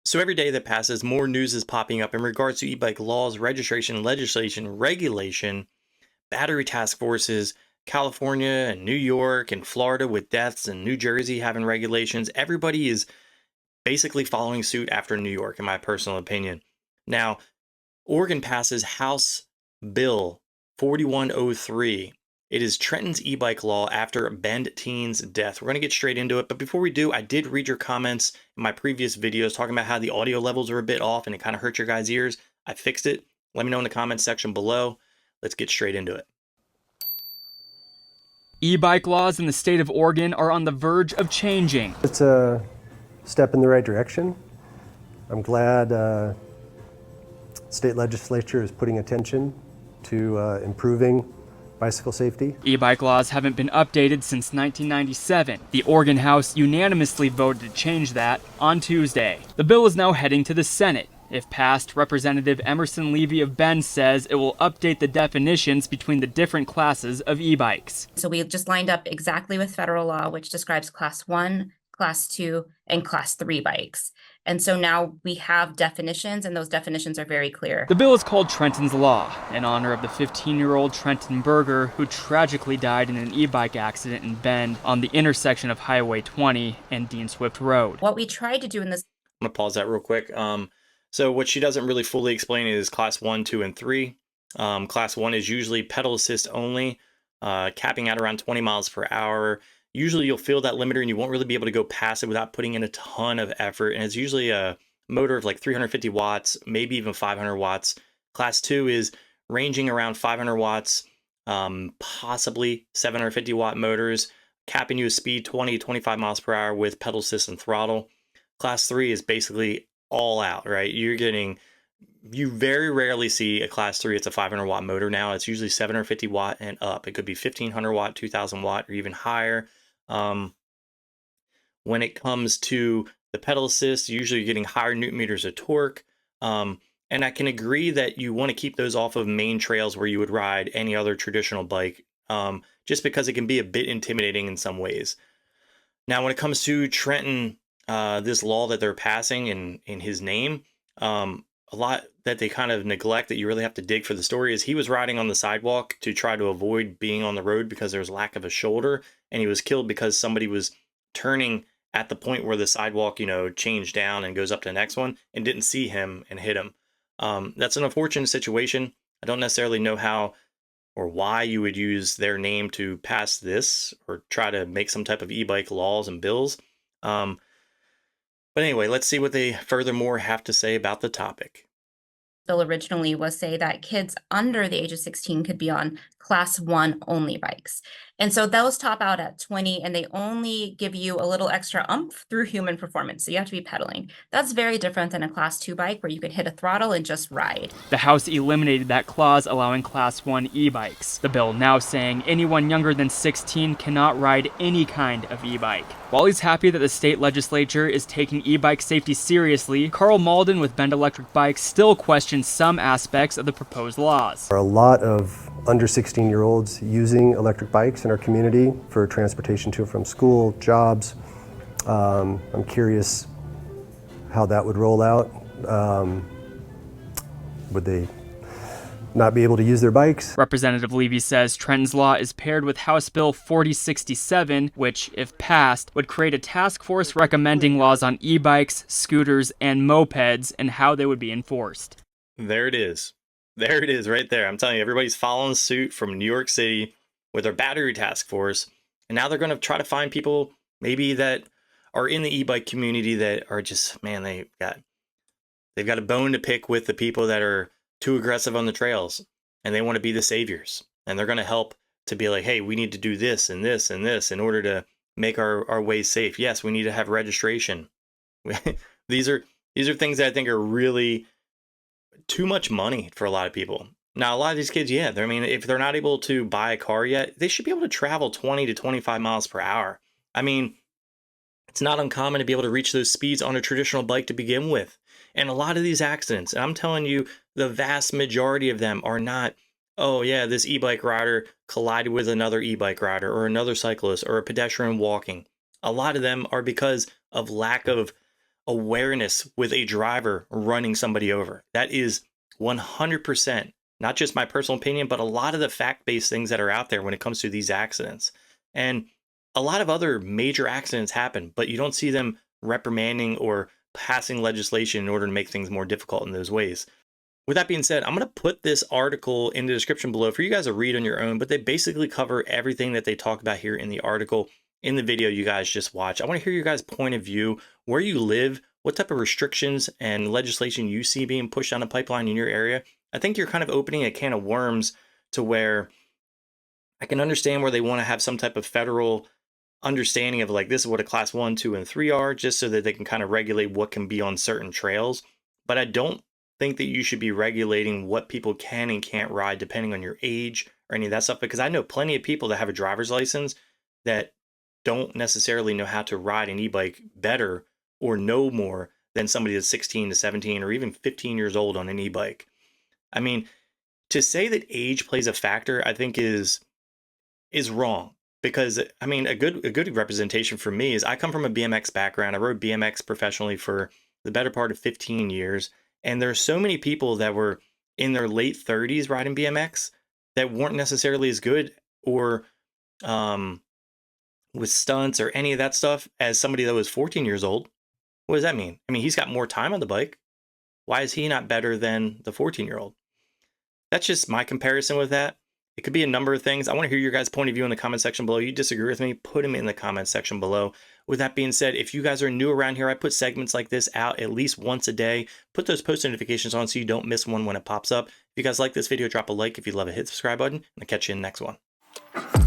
So every day that passes, more news is popping up in regards to e-bike laws, registration, legislation, regulation, battery task forces, California and New York and Florida with deaths, and New Jersey having regulations. Everybody is basically following suit after New York, in my personal opinion. Now, Oregon passes House Bill 4103. It is Trenton's e-bike law after Bend Teen's death. We're going to get straight into it, but before we do, I did read your comments in my previous videos talking about how the audio levels are a bit off and it kind of hurt your guys' ears. I fixed it. Let me know in the comments section below. Let's get straight into it. E-bike laws in the state of Oregon are on the verge of changing. It's a step in the right direction. I'm glad state legislature is putting attention to improving bicycle safety. E-bike laws haven't been updated since 1997. The Oregon House unanimously voted to change that on Tuesday. The bill is now heading to the Senate. If passed, Representative Emerson Levy of Bend says it will update the definitions between the different classes of e-bikes. So we just lined up exactly with federal law, which describes class 1, class 2, and class 3 bikes. And so now we have definitions, and those definitions are very clear. The bill is called Trenton's Law, in honor of the 15-year-old Trenton Berger who tragically died in an e-bike accident in Bend on the intersection of Highway 20 and Dean Swift Road. What we tried to do in this... I'm going to pause that real quick. So what she doesn't really fully explain is class 1, 2, and 3. Class 1 is usually pedal assist only, capping at around 20 miles per hour. Usually you'll feel that limiter and you won't really be able to go past it without putting in a ton of effort. And it's usually a motor of like 350 watts, maybe even 500 watts. Class 2 is ranging around 500 watts, possibly 750 watt motors, capping you a speed 20 to 25 miles per hour with pedal assist and throttle. Class 3 is basically all out, right? You very rarely see a class 3, it's a 500 watt motor now. It's usually 750 watt and up. It could be 1500 watt, 2000 watt, or even higher. When it comes to the pedal assist, usually you're getting higher newton meters of torque. And I can agree that you want to keep those off of main trails where you would ride any other traditional bike, just because it can be a bit intimidating in some ways. Now, when it comes to Trenton, this law that they're passing in his name, a lot that they kind of neglect that you really have to dig for the story is he was riding on the sidewalk to try to avoid being on the road because there was lack of a shoulder, and he was killed because somebody was turning at the point where the sidewalk, changed down and goes up to the next one and didn't see him and hit him. That's an unfortunate situation. I don't necessarily know how or why you would use their name to pass this or try to make some type of e-bike laws and bills. But anyway, let's see what they furthermore have to say about the topic. Bill originally was say that kids under the age of 16 could be on class 1 only bikes. And so those top out at 20, and they only give you a little extra oomph through human performance. So you have to be pedaling. That's very different than a class 2 bike where you could hit a throttle and just ride. The House eliminated that clause allowing class 1 e-bikes. The bill now saying anyone younger than 16 cannot ride any kind of e-bike. While he's happy that the state legislature is taking e-bike safety seriously, Carl Malden with Bend Electric Bikes still questions some aspects of the proposed laws. There are a lot of under 16-year-olds using electric bikes in our community for transportation to and from school, jobs. I'm curious how that would roll out. Would they not be able to use their bikes? Representative Levy says Trenton's Law is paired with House Bill 4067, which, if passed, would create a task force recommending laws on e-bikes, scooters, and mopeds and how they would be enforced. There it is. There it is right there. I'm telling you, everybody's following suit from New York City with their battery task force. And now they're going to try to find people maybe that are in the e-bike community that are just, man, they've got a bone to pick with the people that are too aggressive on the trails, and they want to be the saviors. And they're going to help to be like, hey, we need to do this and this and this in order to make our ways safe. Yes, we need to have registration. These are things that I think are really too much money for a lot of people. Now, a lot of these kids, yeah, if they're not able to buy a car yet, they should be able to travel 20 to 25 miles per hour. I mean, it's not uncommon to be able to reach those speeds on a traditional bike to begin with. And a lot of these accidents, I'm telling you, the vast majority of them are not, oh yeah, this e-bike rider collided with another e-bike rider or another cyclist or a pedestrian walking. A lot of them are because of lack of awareness with a driver running somebody over. That is 100%, not just my personal opinion, but a lot of the fact-based things that are out there when it comes to these accidents. And a lot of other major accidents happen, but you don't see them reprimanding or passing legislation in order to make things more difficult in those ways. With that being said, I'm going to put this article in the description below for you guys to read on your own, but they basically cover everything that they talk about here in the article in the video you guys just watched. I want to hear your guys' point of view, where you live, what type of restrictions and legislation you see being pushed down the pipeline in your area. I think you're kind of opening a can of worms to where I can understand where they want to have some type of federal understanding of like, this is what a class 1, 2, and 3 are, just so that they can kind of regulate what can be on certain trails. But I don't think that you should be regulating what people can and can't ride depending on your age or any of that stuff, because I know plenty of people that have a driver's license that don't necessarily know how to ride an e-bike better or know more than somebody that's 16 to 17 or even 15 years old on an e-bike. I mean, to say that age plays a factor, I think is wrong. Because I mean, a good representation for me is I come from a BMX background. I rode BMX professionally for the better part of 15 years. And there's so many people that were in their late 30s riding BMX that weren't necessarily as good or with stunts or any of that stuff as somebody that was 14 years old. What does that mean? I mean, he's got more time on the bike. Why is he not better than the 14-year-old? That's just my comparison with that. It could be a number of things. I want to hear your guys' point of view in the comment section below. You disagree with me, put them in the comment section below. With that being said, if you guys are new around here, I put segments like this out at least once a day. Put those post notifications on so you don't miss one when it pops up. If you guys like this video, drop a like. If you love it, hit the subscribe button, and I'll catch you in the next one.